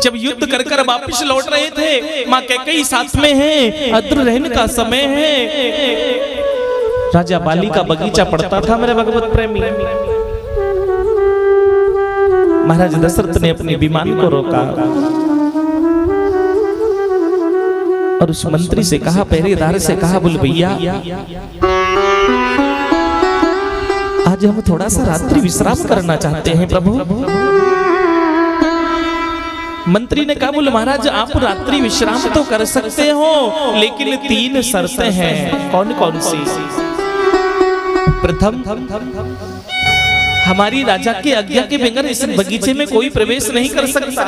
जब युद्ध कर कर वापिस लौट रहे थे, माँ कैकेयी साथ में है, अद्र रहने का समय है। राजा बाली का बगीचा पड़ता था मेरे भगवत प्रेमी। महाराज दशरथ ने अपने विमान को रोका और उस मंत्री से कहा, पहरेदार से कहा, बोल भैया आज हम थोड़ा सा रात्रि विश्राम करना चाहते हैं प्रभु। मंत्री ने कहा, बोले महाराज आप रात्रि विश्राम तो कर सकते हो, लेकिन 3 शर्तें हैं। कौन कौन सी? प्रथम, हमारी राजा के आज्ञा के बगैर इस बगीचे में कोई प्रवेश नहीं कर सकता।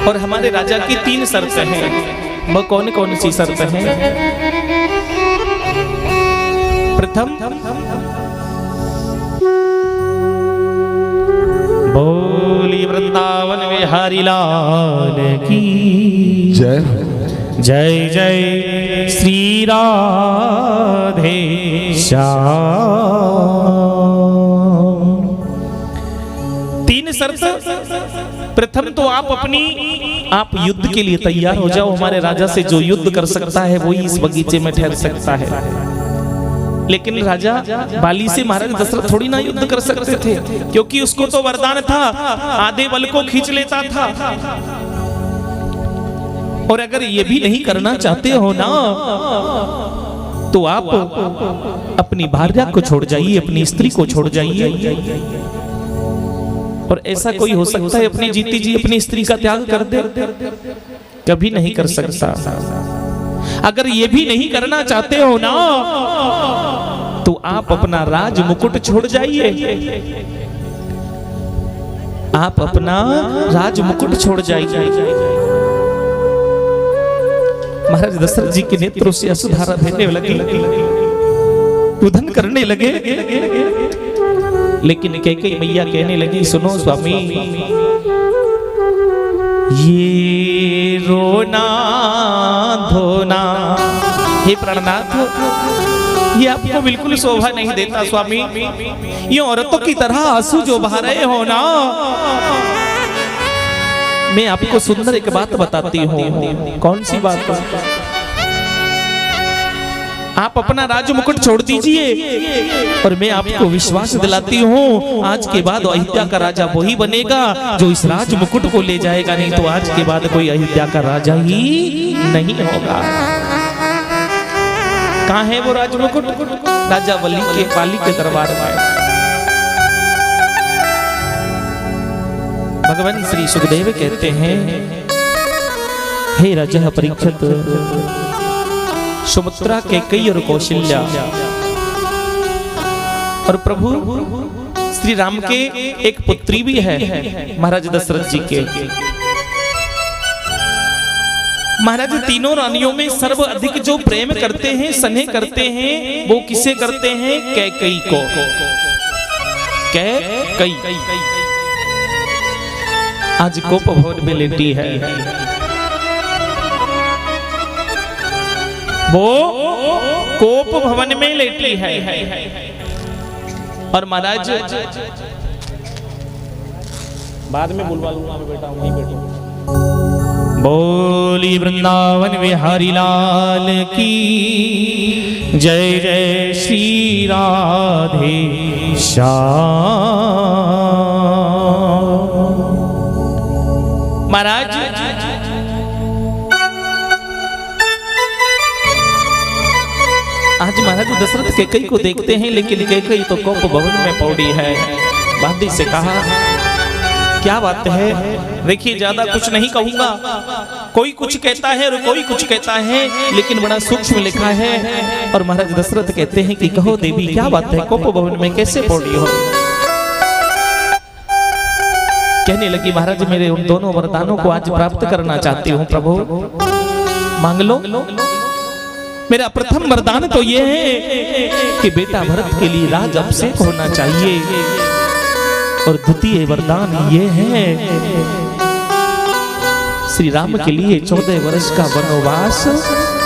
और हमारे राजा की 3 शर्तें हैं। वो कौन कौन सी शर्तें हैं? प्रथम, बोली वृंदावन विहारी लाल की जय। जय जय श्री राधे श्याम। 3 शर्त। प्रथम तो आप युद्ध के लिए तैयार हो जाओ। हमारे राजा से जो युद्ध कर सकता है वही इस बगीचे में ठहर सकता है। लेकिन राजा बाली से महाराज दशरथ थोड़ी ना युद्ध कर सकते थे, क्योंकि उसको तो वरदान था, आधे बल को खींच लेता था। और अगर ये भी नहीं करना चाहते हो ना, तो आप अपनी भार्या को छोड़ जाइए, अपनी स्त्री को छोड़ जाइए। और ऐसा कोई हो सकता है अपनी जीती जी अपनी स्त्री का त्याग कर दे? कभी नहीं कर सकता। अगर ये भी नहीं करना चाहते हो ना, तो आप अपना राज मुकुट छोड़ जाइए। आप अपना राज मुकुट छोड़ जाइए। महाराज दशरथ जी के नेत्रों से अश्रुधारा बहने लगी, रुदन करने लगे। लेकिन कैकेयी मैया कहने लगी, सुनो स्वामी, ये रोना धोना, हे प्राणनाथ, ये आपको बिल्कुल शोभा नहीं देता स्वामी। ये औरतों की तरह आंसू जो बहा रहे हो ना, मैं आपको सुंदर एक बात बताती हूँ। कौन सी बात? आप अपना राज मुकुट छोड़ दीजिए और मैं आपको विश्वास दिलाती हूँ, आज के बाद अयोध्या का राजा वही बनेगा जो इस राज मुकुट को ले जाएगा। नहीं तो आज के बाद कोई अयोध्या का राजा ही नहीं होगा। कहाँ है वो राज मुकुट? राजा बाली के दरबार में। भगवान श्री सुखदेव कहते हैं, हे राजा परीक्षित, सुमित्रा, कैकेयी और कौशल्या और प्रभु श्री राम के एक पुत्री भी है महाराज दशरथ जी के। महाराज तीनों रानियों में सर्व अधिक जो प्रेम करते हैं, स्नेह करते हैं, वो किसे करते हैं? कैकेयी को। कैकेयी आज कोप भवन में लेटी है। वो कोप भवन में लेटी है। और महाराज बाद में बुलवा लूंगा मैं, बेटा वहीं बैठो। बोली वृंदावन विहारी लाल की जय। जय श्री राधे श्याम। महाराज आज महाराज दशरथ कैकेयी को देखते हैं, लेकिन कैकेयी तो कोप भवन में पौड़ी है। बादी से कहा, क्या बात है? देखिए ज्यादा कुछ नहीं कहूंगा, कोई कुछ कहता है और कोई कुछ कहता है, लेकिन बड़ा सूक्ष्म लिखा है। और महाराज दशरथ कहते हैं कि कहो देवी क्या बात है, कोप भवन में कैसे पौड़ी हो? कहने लगी, महाराज मेरे उन दोनों वरदानों को आज प्राप्त करना चाहती हूँ प्रभु, मांग लो। मेरा प्रथम वरदान तो ये है कि बेटा भरत के लिए राज अभिषेक होना चाहिए, और द्वितीय वरदान ये है श्री राम के लिए 14 वर्ष का वनवास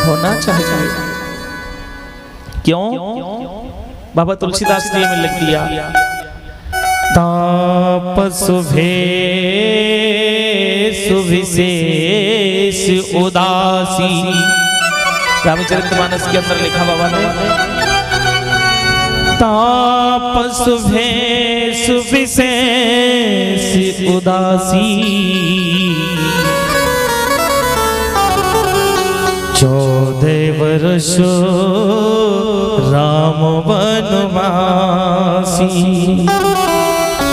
होना चाहिए। क्यों? बाबा तुलसीदास जी में लिख दिया, विशेष उदासी। रामचरितमानस के अंदर लिखा बाबा ने, तापस भेष विशेष उदासी, 14 वर्ष राम वनवासी।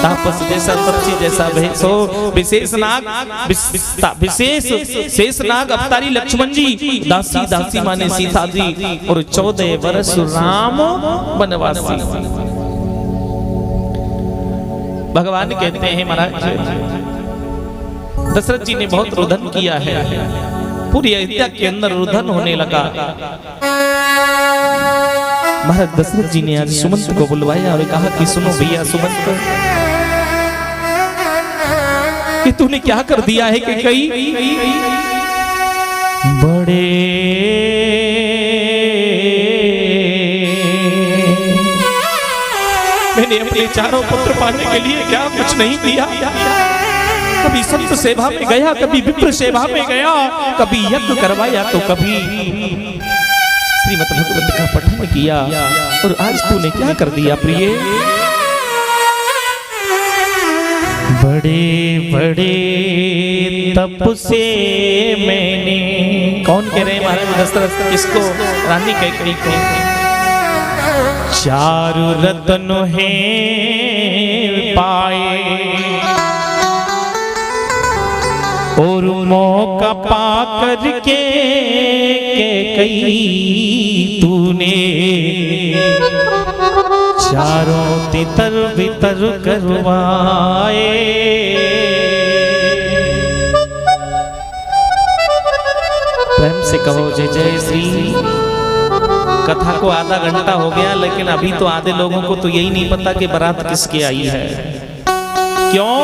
तापस जैसा तपसी जैसा भेष हो, विशेष नाग विशेष शेषनाग अवतारी लक्ष्मण जी, दासी दासी माने सीता जी, और 14 वर्ष राम वनवासी। भगवान कहते हैं महाराज दशरथ जी ने बहुत रुदन किया है, पूरी अयोध्या के अंदर रुदन होने लगा। महाराज दशरथ जी ने आज सुमंत को बुलवाया और कहा कि सुनो भैया सुमंत, कि तूने क्या कर दिया है कि कई बड़े मैंने अपने चारों पुत्र पाने के लिए क्या कुछ नहीं किया। कभी संत सेवा में गया, कभी विप्र सेवा में गया, कभी यज्ञ करवाया तो कभी श्रीमद् भागवत का पठन किया, और आज तूने क्या कर दिया प्रिय। बड़े बड़े तप से मैंने, कौन कह रहे हैं महाराज दशरथ, किसको? रानी कैकेयी को। चारु रत्न हैं पाए और मौका पा करके कैकेयी तूने चारों तितर बितर करवाए। प्रेम से कहो जय जय श्री। कथा को आधा घंटा हो गया, लेकिन अभी तो आधे लोगों को तो यही नहीं पता कि बारात किसकी आई है। क्यों?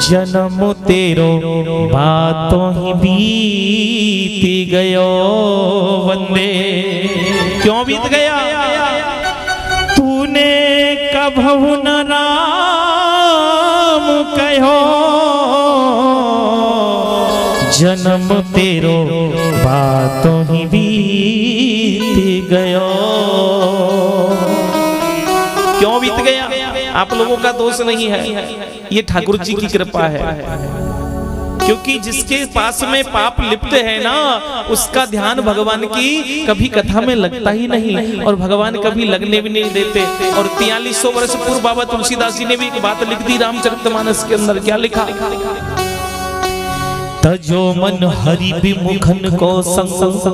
जन्म तेरो बातों ही बीती गयो वंदे। क्यों बीत गया? तूने कभू न राम कहो, जन्म तेरो बातों ही बीती गयो। क्यों बीत गया? आप लोगों का दोष नहीं है, ये ठाकुर जी की कृपा है। क्योंकि जिसके पास में पाप लिप्त है ना, उसका ध्यान भगवान की कभी कथा में लगता ही नहीं, और भगवान कभी लगने भी नहीं देते। और 4300 वर्ष पूर्व बाबा तुलसीदास जी ने भी एक बात लिख दी रामचरितमानस के अंदर। क्या लिखा? तजो मन हरि विमुखन को संग।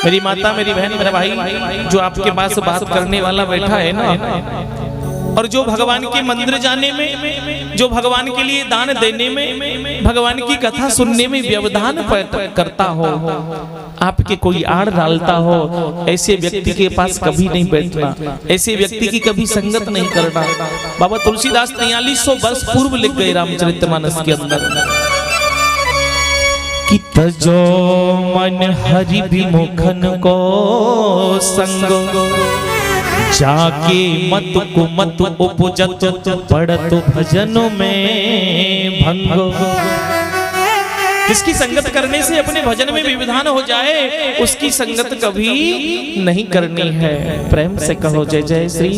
मेरी माता, मेरी बहन, मेरा भाई, जो आपके पास बात करने वाला बैठा है ना, और जो भगवान के मंदिर जाने में, जो भगवान के लिए दान देने में, भगवान की कथा सुनने में व्यवधान करता हो, आपके कोई आड़ डालता हो, ऐसे व्यक्ति के पास कभी नहीं बैठना, ऐसे व्यक्ति की कभी संगत नहीं करना। बाबा तुलसीदास 4300 वर्ष पूर्व लिख गए रामचरितमानस के अंदर कि तजो मन हरि विमुखन को संग, जाके मत को मत उपजत पड़त भजन में भंग। जिसकी संगत करने से अपने भजन में विविधान हो जाए, उसकी संगत कभी नहीं करनी है। प्रेम से कहो जय जय श्री।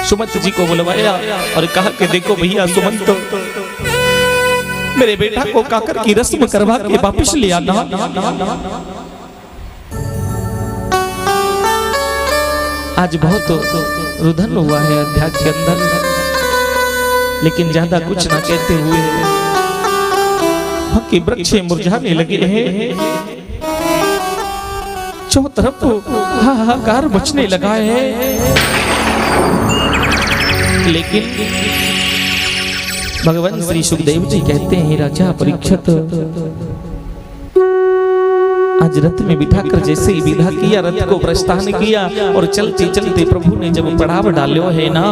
सुमंत जी को बुलवाया और कहा कि देखो भैया सुमंत, मेरे बेटा को काकर की रस्म करवा के वापिस ले आना। आज बहुत रुदन हुआ है अध्यात्म के अंदर, लेकिन ज्यादा कुछ ना कहते हुए के वृक्ष मुरझाने लगे हैं, चारों तरफ हाहाकार मचने लगा है। लेकिन भगवान श्री सुखदेव जी कहते हैं, राजा परीक्षित, आज रथ में बिठाकर जैसे ही विदा किया, रथ को प्रस्थान किया, और चलते चलते प्रभु ने जब पड़ाव डालो है ना,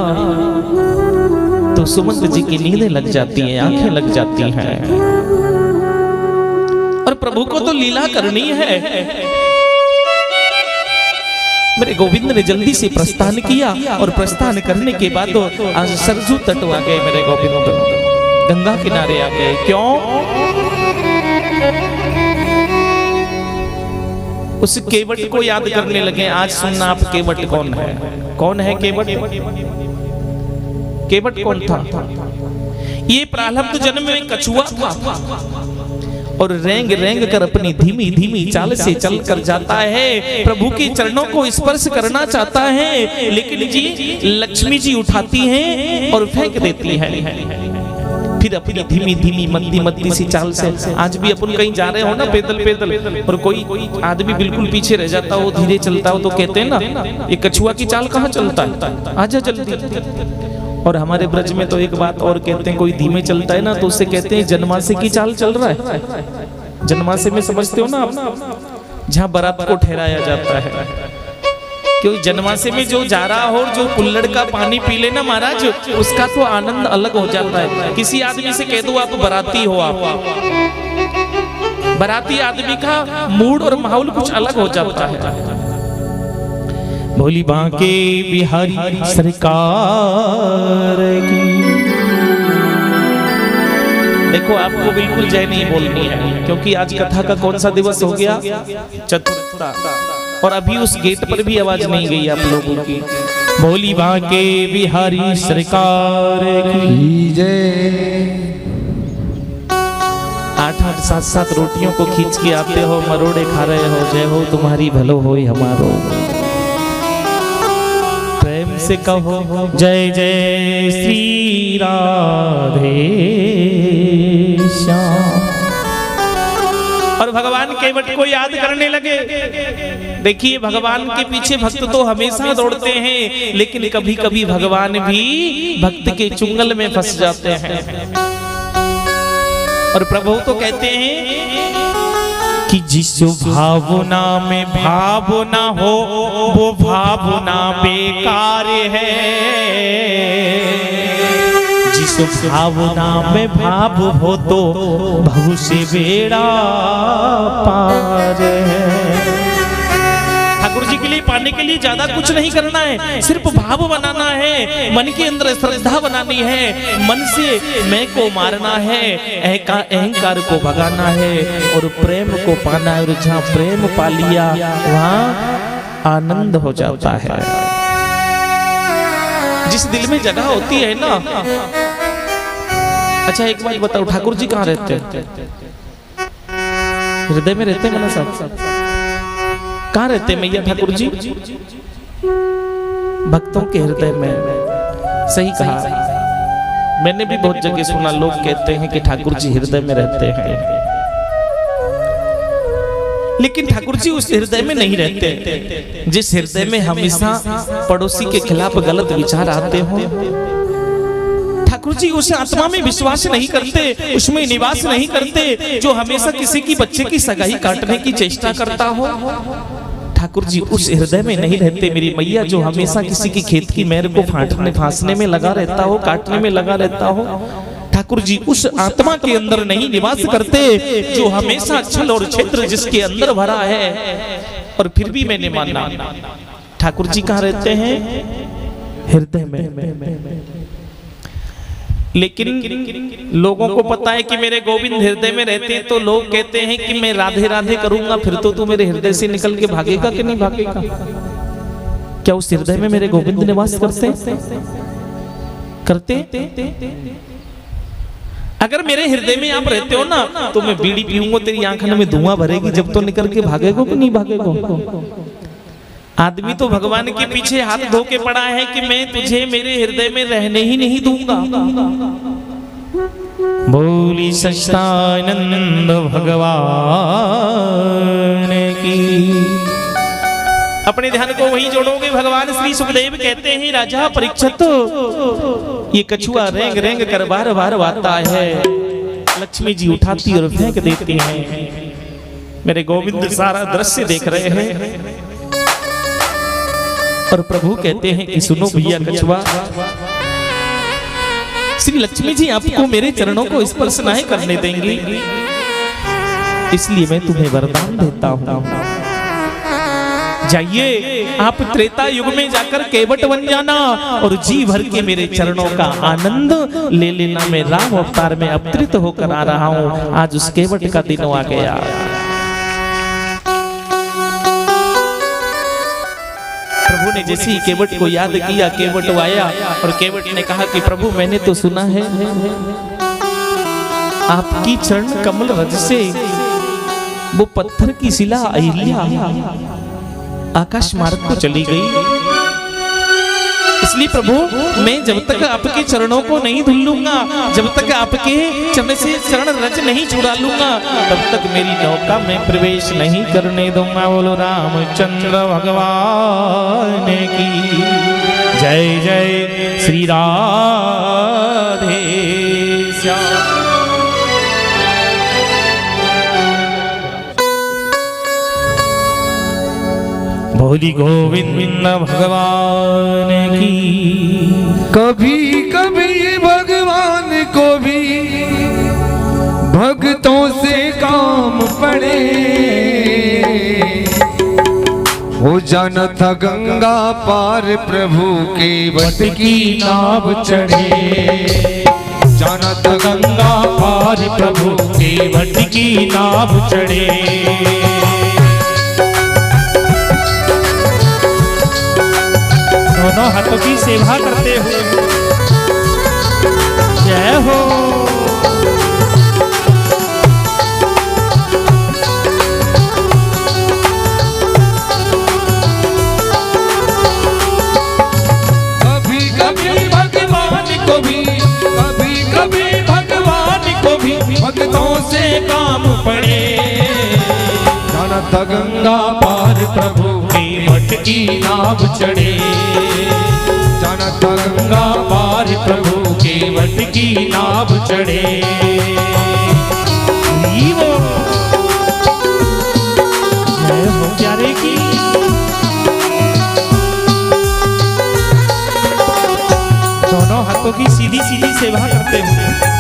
तो सुमंत जी की नींदें लग जाती हैं, आंखें लग जाती हैं। और प्रभु को तो लीला करनी है, मेरे गोविंद ने जल्दी से प्रस्थान किया और प्रस्थान करने के बाद आज सरजू तट आ गए मेरे गोविंद, गंगा किनारे आ गए। क्यों? उस केवट को याद करने लगे। आज सुनना आप, केवट कौन है? कौन है केवट? केवट कौन था? ये प्रारब्ध जन्म में कछुआ था और रेंग रेंग कर अपनी धीमी धीमी चाल से चल कर जाता है, प्रभु के चरणों को स्पर्श करना चाहता है, लेकिन जी लक्ष्मी जी उठाती हैं और फेंक देती है। फिर अपनी धीमी धीमी मंदी मंदी सी चाल से, आज भी अपन कहीं जा रहे हो ना पैदल पैदल और कोई आदमी बिल्कुल पीछे रह जाता हो, धीरे चलता हो, तो कहते हैं ना ये कछुआ की चाल कहाँ चलता है, आजा जल्दी। और हमारे ब्रज में तो एक बात और कहते हैं, कोई धीमे चलता है ना तो उससे कहते हैं जन्मासे की चाल चल रहा है। जन्मासे में समझते हो ना आप, जहाँ बारात को ठहराया जाता है, क्योंकि जन्मासे में जो जा रहा हो, जो कुल्हड़ का पानी पी लेना महाराज, उसका तो आनंद अलग हो जाता है। किसी आदमी से कह दो आप बाराती हो, आप बाराती आदमी का मूड और माहौल कुछ अलग हो जाता है। भोली बांके बिहारी सरकार की। देखो आपको बिल्कुल जय नहीं बोलनी है, क्योंकि आज कथा का कौन सा दिवस हो गया? चतुर्था। और अभी उस गेट पर भी आवाज नहीं गई आप लोगों की। भोली बांके बिहारी सरकार की जय। 8-8 7-7 रोटियों को खींच के आते हो, मरोड़े खा रहे हो, जय हो तुम्हारी भलो होई हमारो। प्रेम से कहो जय जय श्री राधे श्याम। और भगवान केवट को याद करने लगे। देखिए भगवान के पीछे भक्त तो हमेशा दौड़ते हैं, लेकिन कभी कभी भगवान भी भक्त के चुंगल में फंस जाते हैं। और प्रभु तो कहते हैं कि जिस भावना में भावना हो वो भावना बेकार है, जिस भावना में भाव हो तो भव से बेड़ा पार है। ठाकुर जी के लिए पाने के लिए ज्यादा कुछ नहीं करना है, सिर्फ भाव बनाना है, मन के अंदर श्रद्धा बनानी है, मन से मैं को मारना है, अहंकार को भगाना है और प्रेम को पाना है। और जहाँ प्रेम पा लिया वहाँ आनंद हो जाता है। जिस दिल में जगह होती है ना। अच्छा एक बात बताओ, ठाकुर जी कहाँ रहते हैं? हृदय में रहते हैं मना साहब? कहाँ रहते हैं मैया ठाकुर जी? भक्तों के हृदय में। सही कहा। मैंने भी बहुत जगह सुना, लोग कहते हैं कि ठाकुर जी हृदय में रहते हैं, लेकिन ठाकुर जी उस हृदय में नहीं रहते जिस हृदय में हमेशा पड़ोसी के खिलाफ गलत विचार आते हो। ठाकुर जी उस आत्मा में विश्वास नहीं करते, उसमें निवास नहीं करते जो हमेशा किसी की बच्चे की सगाई काटने की चेष्टा करता हो। ठाकुर जी उस हृदय में नहीं रहते मेरी मैया, जो हमेशा किसी की खेत की मेहर को फांसने में लगा रहता हो, काटने में लगा रहता हो। ठाकुर जी उस आत्मा के अंदर नहीं निवास करते जो हमेशा छल और क्षेत्र जिसके अंदर भरा है। और फिर भी मैंने माना ठाकुर जी कहाँ रहते हैं? हृदय में। लेकिन लोगों को पता है कि मेरे गोविंद हृदय में रहते हैं, तो लोग कहते हैं कि मैं राधे राधे करूंगा, फिर तो तू मेरे हृदय से निकल के भागेगा कि नहीं भागेगा? क्या उस हृदय में मेरे गोविंद निवास करते? अगर मेरे हृदय में आप रहते हो ना, तो मैं बीड़ी पीऊंगा, तेरी आंखों में धुआं भरेगी, जब तो निकल के भागेगा कि नहीं भागेगा? आदमी तो भगवान के पीछे हाथ धो के पड़ा है कि मैं तुझे मेरे हृदय में रहने ही नहीं दूंगा। बोली सच्चिदानंद भगवान की। अपने ध्यान को वहीं जोड़ोगे। भगवान श्री सुखदेव कहते हैं, राजा परीक्षित ये कछुआ रेंग रेंग कर बार बार आता है, लक्ष्मी जी उठाती और फेंक देती हैं। मेरे गोविंद सारा दृश्य देख रहे हैं और प्रभु कहते हैं कि सुनो भैया कछुआ, श्री लक्ष्मी जी आपको मेरे चरणों को स्पर्श नहीं करने देंगी, इसलिए मैं तुम्हें वरदान देता हूं। जाइए आप त्रेता युग में जाकर केवट बन जाना और जी भर के मेरे चरणों का आनंद ले लेना। मैं राम अवतार में अवतरित होकर आ रहा हूँ। आज उस केवट का दिन आ गया। प्रभु ने जैसे ही केवट को याद किया, केवट आया और केवट ने कहा कि प्रभु मैंने तो सुना है आपकी चरण कमल रज से वो पत्थर की शिला अहिल्या आकाश मार्ग को चली गई। इसलिए प्रभु मैं जब तक आपके चरणों को नहीं धुल लूंगा, जब तक आपके चरण से चरण रज नहीं छुड़ा लूंगा, तब तक मेरी नौका में प्रवेश नहीं करने दूंगा। बोलो रामचंद्र भगवान की जय जय श्री राधे श्याम। बोली गोविंद भगवान की। कभी कभी भगवान को भी भक्तों से काम पड़े, हो जाना था गंगा पार प्रभु के वट की नाव चढ़े। जाना था गंगा पार प्रभु के वट की नाव चढ़े। दोनों हाथों की सेवा करते हुए जय हो। कभी कभी भगवान को भी, कभी कभी भगवान को भी भक्तों से काम पड़े। जाना था गंगा पार प्रभु के वट की नाव चढ़े। जाना था गंगा पार प्रभु के वट की नाव चढ़े। जय हो प्यारे की। दोनों हाथों की सीधी सीधी सेवा करते हुए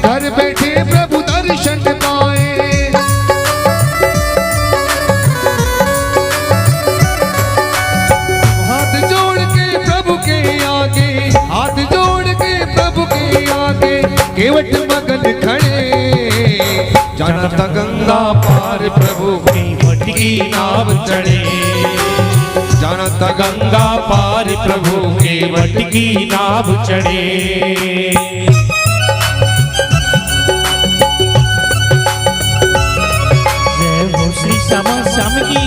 घर बैठे प्रभु दर्शन पाए। हाथ जोड़ के प्रभु के आगे, हाथ जोड़ के प्रभु के आगे केवट मगन खड़े। जाना था गंगा पार प्रभु की वट की नाव चढ़े। जाना था गंगा पार प्रभु के वट की नाव चढ़े। श्री श्यामा श्याम की।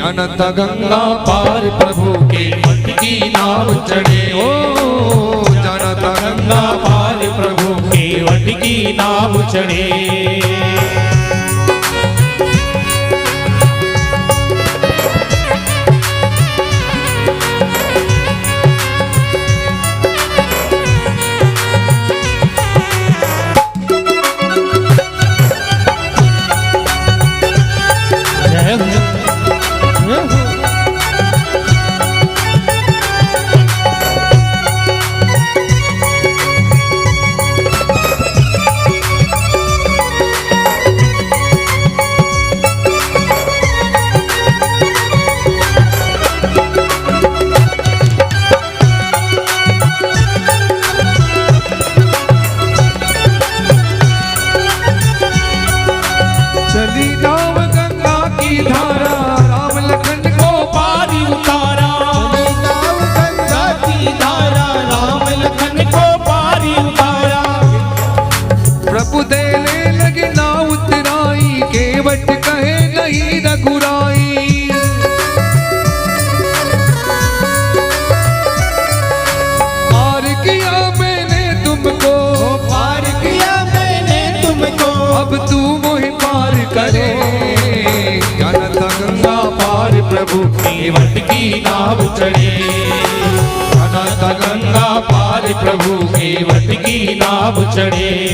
जानता गंगा पार प्रभु के मत की नाव चढ़े। ओ जानता गंगा पार प्रभु के वट की नाव चढ़े। प्रभु के वट की नाव चढ़े। जानता गंगा पार प्रभु के वट की नाव चढ़े।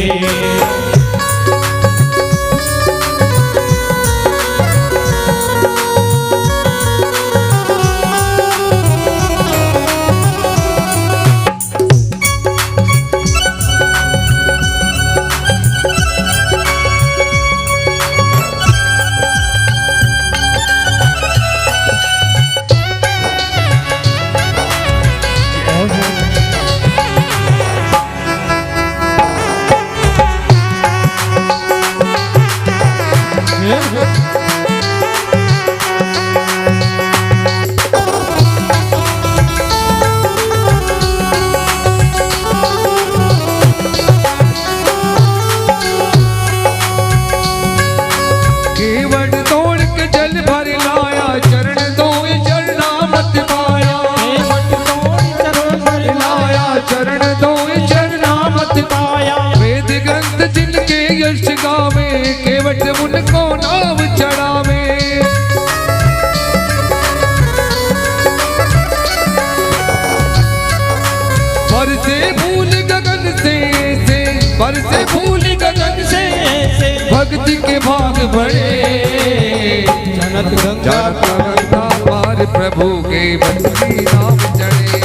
भक्ति के भाग बढ़े। जानता गंगा पार प्रभु के वट की नाव चढ़े।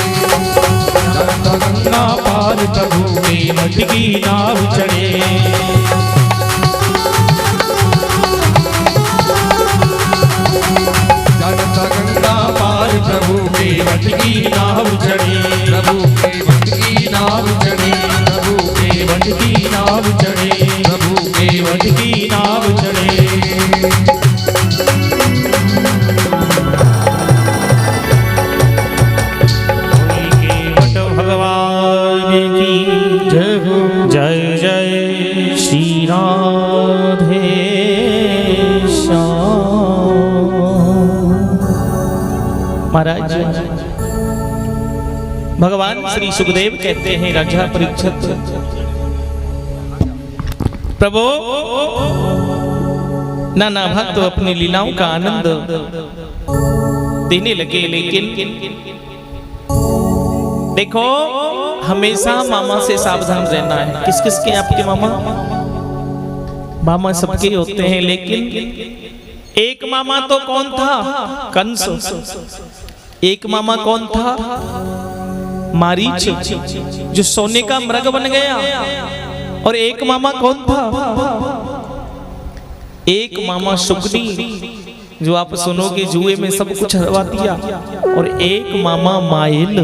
जानता गंगा पार प्रभु के वट की नाव चढ़े। जानता गंगा पार प्रभु के वट की नाव चढ़े। प्रभु के वट की नाव चढ़े। प्रभु के वट की नाव चढ़े। प्रभु के वट की नाव चढ़े। भगवान की जय जय श्री राधे श्याम। महाराज भगवान श्री सुखदेव कहते हैं राजा परीक्षित, प्रभु नाना भक्त तो अपनी लीलाओं का आनंद देने लगे, लेकिन देखो हमेशा मामा से सावधान रहना है। किस किस के आपके मामा? मामा सबके होते हैं, लेकिन एक मामा तो कौन था? कंस। एक मामा कौन था? मारीच, जो सोने का मृग बन गया। और एक मामा कौन था? एक मामा शुकनी, जो आप सुनोगे जुए में सब कुछ हरवा दिया। और एक मामा माइल,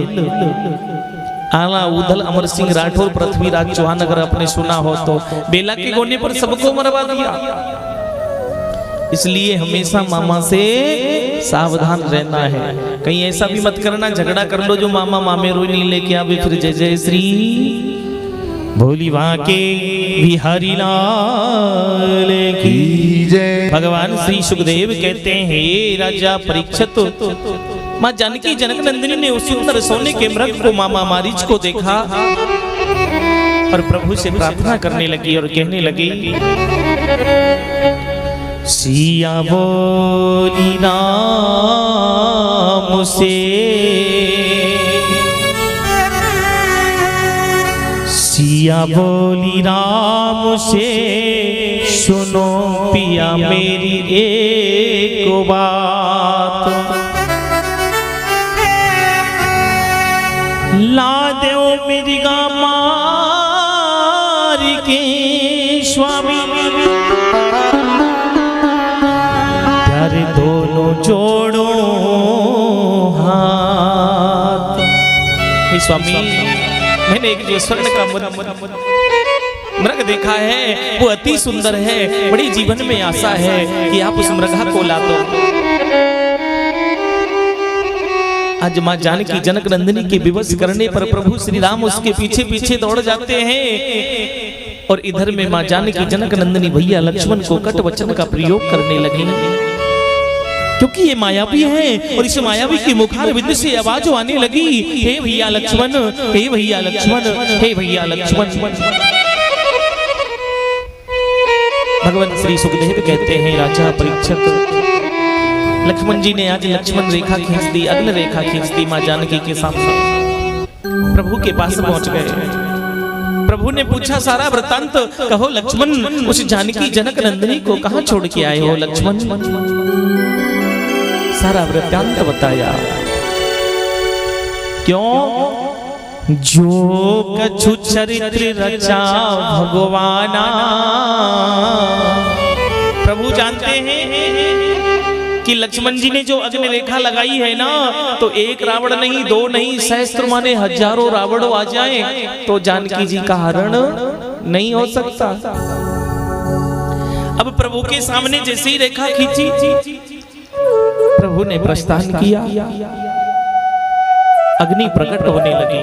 आला उदल अमर सिंह राठौर पृथ्वीराज चौहान, अगर आपने सुना हो तो बेला के गोने पर सबको मरवा दिया। इसलिए हमेशा मामा से सावधान रहना है। कहीं ऐसा भी मत करना झगड़ा कर लो जो मामा मामे रोई नहीं लेके आवे, फिर जय जय श्री भोली बांके बिहारी लाल की जय। भगवान श्री सुखदेव कहते हैं, हे राजा परीक्षित, माँ जानकी जनक नंदिनी ने उस सुंदर सोने के मृग को मामा मारीच को देखा और प्रभु से प्रार्थना करने लगी और कहने लगी, सिया बोली राम से, सिया बोली राम से, सुनो पिया मेरी एक बात, ला दो मेरी गामार के स्वामी, प्यारे दोनों जोड़ो हाथ। हे स्वामी, मैंने एक जो स्वर्ण का मृग देखा है वो अति सुंदर है, बड़ी जीवन में आशा है कि आप उस मृगा को ला दो। आज माँ जानकी जनक नंदिनी के विवश करने पर प्रभु श्री राम उसके पीछे पीछे दौड़ जाते हैं और इधर में माँ जानकी जनक नंदिनी भैया लक्ष्मण को कट वचन का प्रयोग करने लगी, क्योंकि ये मायावी है और इस मायावी की मुखार विद्य से आवाज आने लगी, हे भैया लक्ष्मण, हे भैया लक्ष्मण, हे भैया लक्ष्मण। भगवान श्री सुखदेव कहते हैं, राजा परीक्षित, लक्ष्मण जी ने आज लक्ष्मण रेखा खींच दी, अग्नि रेखा खींच दी माँ जानकी के सामने। प्रभु के पास पहुंच गए। प्रभु ने पूछा, सारा वृत्तांत कहो लक्ष्मण, उस जानकी जनक नंदिनी को कहां छोड़ के आए हो लक्ष्मण? सारा वृत्तांत बताया। क्यों? जो कछु चरित्र रचा भगवाना। प्रभु जानते हैं कि लक्ष्मण जी ने जो अग्नि रेखा लगाई है ना, तो एक रावण नहीं, दो नहीं, सहस्त्र माने हजारों रावण आ जाए तो जानकी जी का हरण नहीं हो सकता। अब प्रभु के सामने जैसे ही रेखा खींची, प्रभु ने प्रस्थान किया, अग्नि प्रकट होने लगी।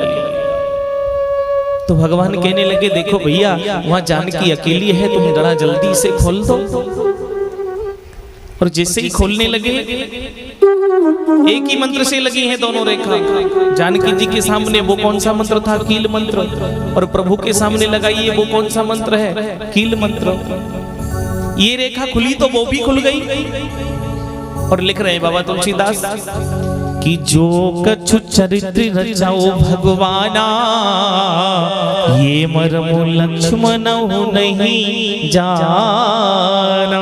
तो भगवान कहने लगे, देखो भैया, वहां जानकी अकेली है, तुम जरा जल्दी से खोल दो। और जैसे ही खोलने लगे, एक ही मंत्र से लगी हैं दोनों रेखा। जानकी जी के सामने वो कौन सा मंत्र था? कील मंत्र। और प्रभु के सामने लगाई है वो कौन सा मंत्र है? कील मंत्र। ये रेखा खुली तो वो भी खुल गई। और लिख रहे हैं बाबा तुलसीदास कि जो कछु चरित्र रचाओ भगवाना, ये मर्म लक्ष्मण नहीं जाना।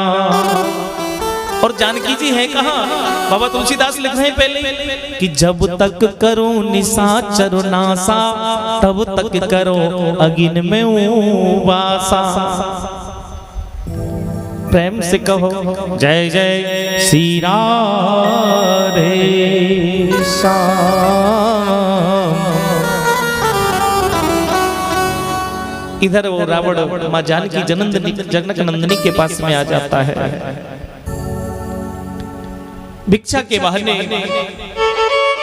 और जानकी जी है कहाँ? बाबा तुलसीदास लिख रहे हैं पहले कि जब तक करो निशाचर नासा, तब तक करो अगिन में वासा। प्रेम से कहो जय जय श्री राधे श्याम। इधर वो रावण माँ जानकी जनक नंदिनी के पास में आ जाता है भिक्षा के बहाने।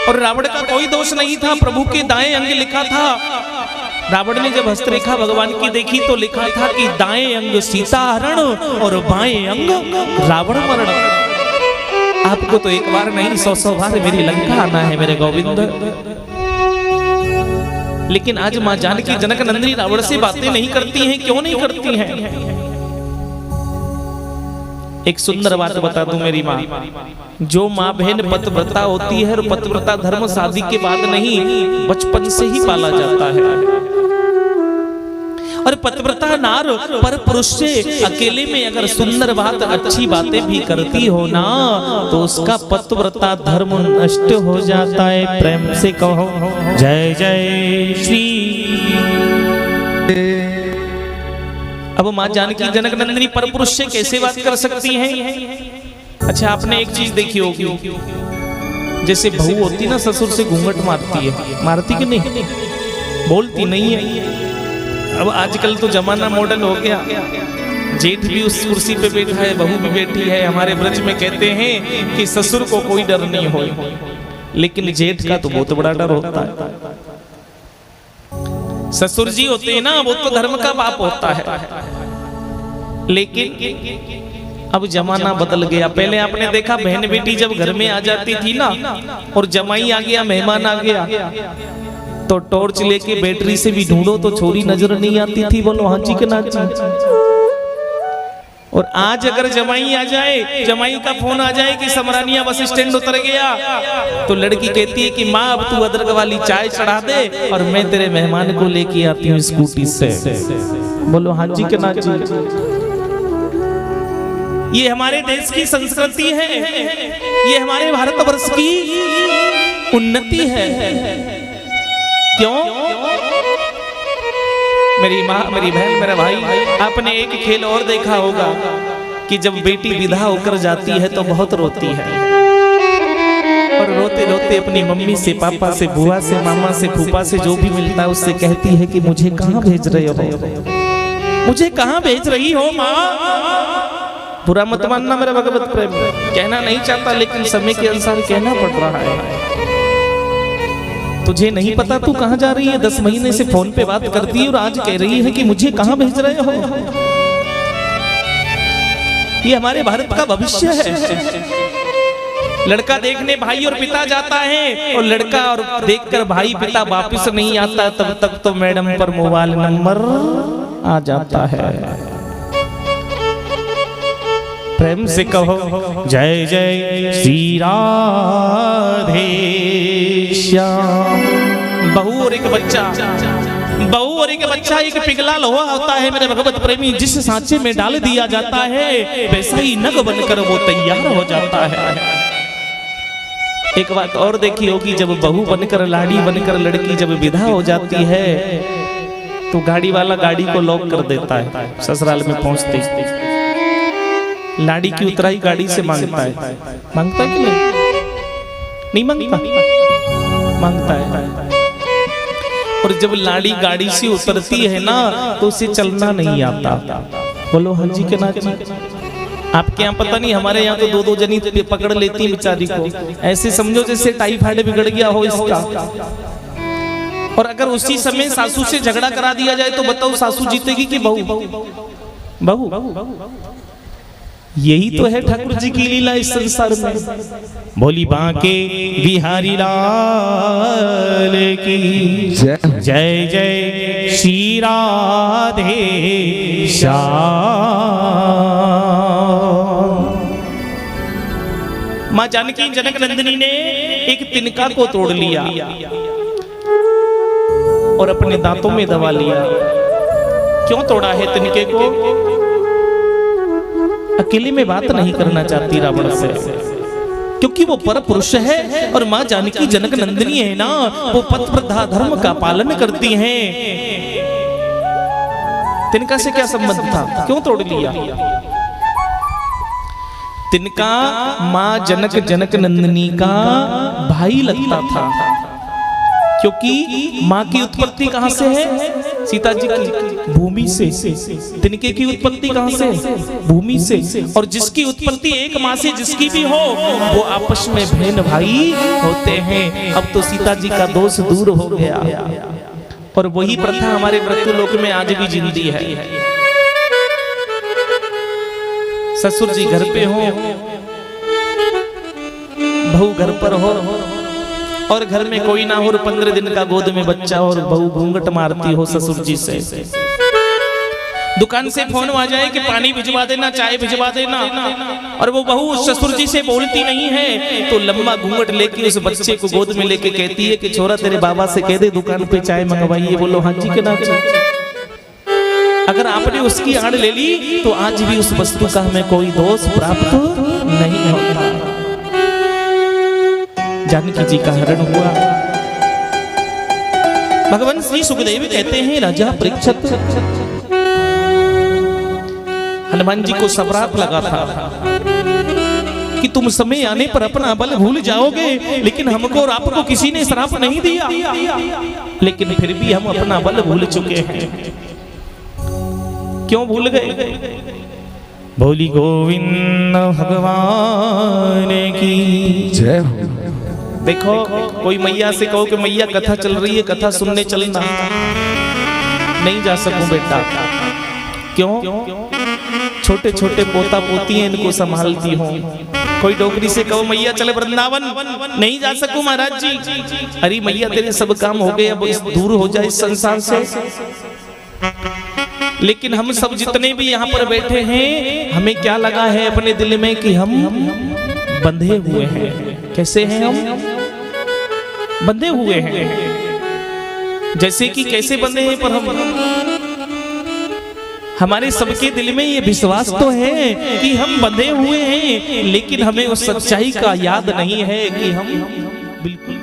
और रावण का कोई दोष नहीं था, प्रभु के दाएं अंग लिखा था। रावण ने जब हस्तरेखा भगवान की देखी तो लिखा था कि दाएं अंग सीता हरण और बाएं अंग रावण मरण। आपको तो एक बार नहीं 100 बार मेरी लंका आना है मेरे गोविंद। लेकिन आज माँ जानकी जनक नंदिनी रावण से बातें नहीं करती हैं। क्यों नहीं करती हैं? एक सुंदर बात बता दूं मेरी माँ, जो माँ बहन पतिव्रता होती है और पतिव्रता धर्म शादी के बाद नहीं, बचपन से ही पाला जाता है। और पतिव्रता नार पर पुरुष से अकेले में अगर सुंदर बात, अच्छी बातें भी करती हो ना, तो उसका पतिव्रता धर्म नष्ट हो जाता है। प्रेम से कहो जय जय श्री। अब माँ जानकी जनक नंदिनी पर पुरुष से कैसे बात कर सकती हैं? अच्छा, आपने एक चीज देखी होगी, जैसे बहू होती ना ससुर से घूंघट मारती है, मारती कि नहीं? बोलती नहीं है। अब आजकल तो जमाना मॉडर्न हो गया, जेठ भी उस कुर्सी पे बैठा है, बहू भी बैठी है। हमारे ब्रज में कहते हैं कि ससुर को कोई डर नहीं हो, लेकिन जेठ का तो बहुत बड़ा डर होता है। ससुर जी होते हैं ना, वो तो धर्म का बाप होता है। लेकिन अब जमाना बदल गया। पहले आपने देखा बहन बेटी जब घर में आ जाती थी ना, और जमाई आ गया, मेहमान आ गया, तो टॉर्च लेके बैटरी से भी ढूंढो तो छोरी नजर नहीं आती थी। बोलो हाँ जी के ना जी। और आज अगर जमाई आ जाए, जमाई का फोन आ जाए कि समरानिया बस स्टैंड उतर गया, तो लड़की कहती है कि माँ अब तू अदरक वाली चाय चढ़ा दे और मैं तेरे मेहमान को लेके आती हूँ स्कूटी से। बोलो हाँ जी के ना जी। ये हमारे देश की संस्कृति है, ये हमारे भारतवर्ष की उन्नति है। क्यों? मेरी माँ, मेरी बहन, मेरा भाई, आपने एक खेल और देखा होगा कि जब बेटी विदा होकर जाती है तो बहुत रोती है, और रोते रोते अपनी मम्मी से, पापा से, बुआ से, मामा से, फूफा से जो भी मिलता है उससे कहती है कि मुझे कहाँ भेज रहे हो, मुझे कहाँ भेज रही हो माँ। बुरा मत मानना मेरा भगवत प्रेम, कहना नहीं चाहता लेकिन समय के अनुसार कहना पड़ रहा है। तुझे नहीं पता तू कहाँ जा रही है? 10 महीने से फोन पे बात करती है और आज कह रही है कि मुझे कहाँ भेज रहे हो। ये हमारे भारत का भविष्य है। लड़का देखने भाई और पिता जाता है, और लड़का और देखकर भाई पिता वापस नहीं आता, तब तक तो मैडम पर मोबाइल नंबर आ जाता है। प्रेम से कहो जय जय श्री राधे श्याम। बहू और एक बच्चा, बहू और एक बच्चा एक पिघला लोहा होता है मेरे भगवत प्रेमी। जिस सांचे में डाल दिया जाता है वैसा ही नग बनकर वो तैयार हो जाता है। एक बात और देखी होगी, जब बहू बनकर, लाड़ी बनकर लड़की जब विदा हो जाती है तो गाड़ी वाला गाड़ी को लॉक कर देता है। ससुराल में पहुंचते लाड़ी की उतराई गाड़ी से मांगता है। मांगता है कि नहीं मांगता? मांगता है। और जब लाड़ी गाड़ी से उतरती है ना तो उसे चलना नहीं आता। बोलो हाँ जी के ना जी। आपके यहाँ पता नहीं, हमारे यहाँ तो 2-2 जनी पकड़ लेती है बेचारी को। ऐसे समझो जैसे टाइफाइड बिगड़ गया हो इसका। और अगर उसी समय सासू से झगड़ा करा दिया जाए तो बताओ सासू जीतेगी कि बहू? बहू। यही तो है ठाकुर जी की लीला इस संसार में। बोली बांके बिहारी लाल की जय जय श्री राधे श्याम। मां जानकी जनक नंदिनी ने एक तिनका को तोड़ लिया और अपने दांतों में दबा लिया। क्यों तोड़ा है तिनके को? अकेले में बात नहीं करना चाहती रावण से, क्योंकि वो पर पुरुष है और मां जानकी जनक नंदिनी है ना, वो पति प्रथा धर्म का पालन करती हैं। तिनका से क्या संबंध था? क्यों तोड़ लिया? तिनका मां जनक नंदिनी का भाई लगता था, क्योंकि मां की उत्पत्ति कहां से है? सीता जी की भूमि से। तिनके की उत्पत्ति कहां से? भूमि से। और जिसकी उत्पत्ति एक मां से जिसकी भी हो, वो आपस में बहन भाई होते हैं। अब तो सीता जी का दोष दूर हो गया, और वही प्रथा हमारे मृत्युलोक में आज भी जिंदी है। ससुर जी घर पे हो, बहू घर पर हो, और घर में कोई ना हो, और 15 दिन का गोद में बच्चा और बहू घूंघट मारती हो ससुर जी से। दुकान से फोन आ जाए कि पानी भिजवा देना, चाय भिजवा देना, और वो बहू ससुर जी से बोलती नहीं है, तो लंबा घूंघट लेके उस बच्चे को गोद में लेके कहती है कि छोरा तेरे बाबा से कह दे दुकान पे चाय मंगवाइए। बोलो हाँ जी के ना जी। अगर आपने उसकी आड़ ले ली तो आज भी उस वस्तु का हमें कोई दोष प्राप्त नहीं होता। जानकी जी का हरण हुआ। भगवान श्री सुखदेव कहते हैं राजा परीक्षित, हनुमान जी को श्राप लगा था कि तुम समय आने पर अपना बल भूल जाओगे, लेकिन हमको और आपको किसी ने श्राप नहीं दिया, लेकिन फिर भी हम अपना बल भूल चुके हैं। क्यों भूल गए? बोली गोविंद भगवान की जय हो। देखो, कोई मैया से कहो कि मैया कथा चल रही है, कथा सुनने चलना। नहीं जा सकूं बेटा। क्यों? छोटे छोटे पोता पोती हैं, इनको संभालती हूँ। कोई डोगरी से कहो मैया चले वृंदावन, नहीं जा सकूं महाराज जी। अरे मैया तेरे सब काम हो गए, अब दूर हो जाए इस संसार से। लेकिन हम सब जितने भी यहाँ पर बैठे हैं, हमें क्या लगा है अपने दिल में कि हम बंधे हुए हैं। कैसे हैं हम? बंधे हुए हैं। जैसे कि कैसे बंधे हैं, पर हम हमारे सबके दिल में ये विश्वास तो है कि हम बंधे हुए हैं, लेकिन हमें उस सच्चाई का याद नहीं है कि हम बिल्कुल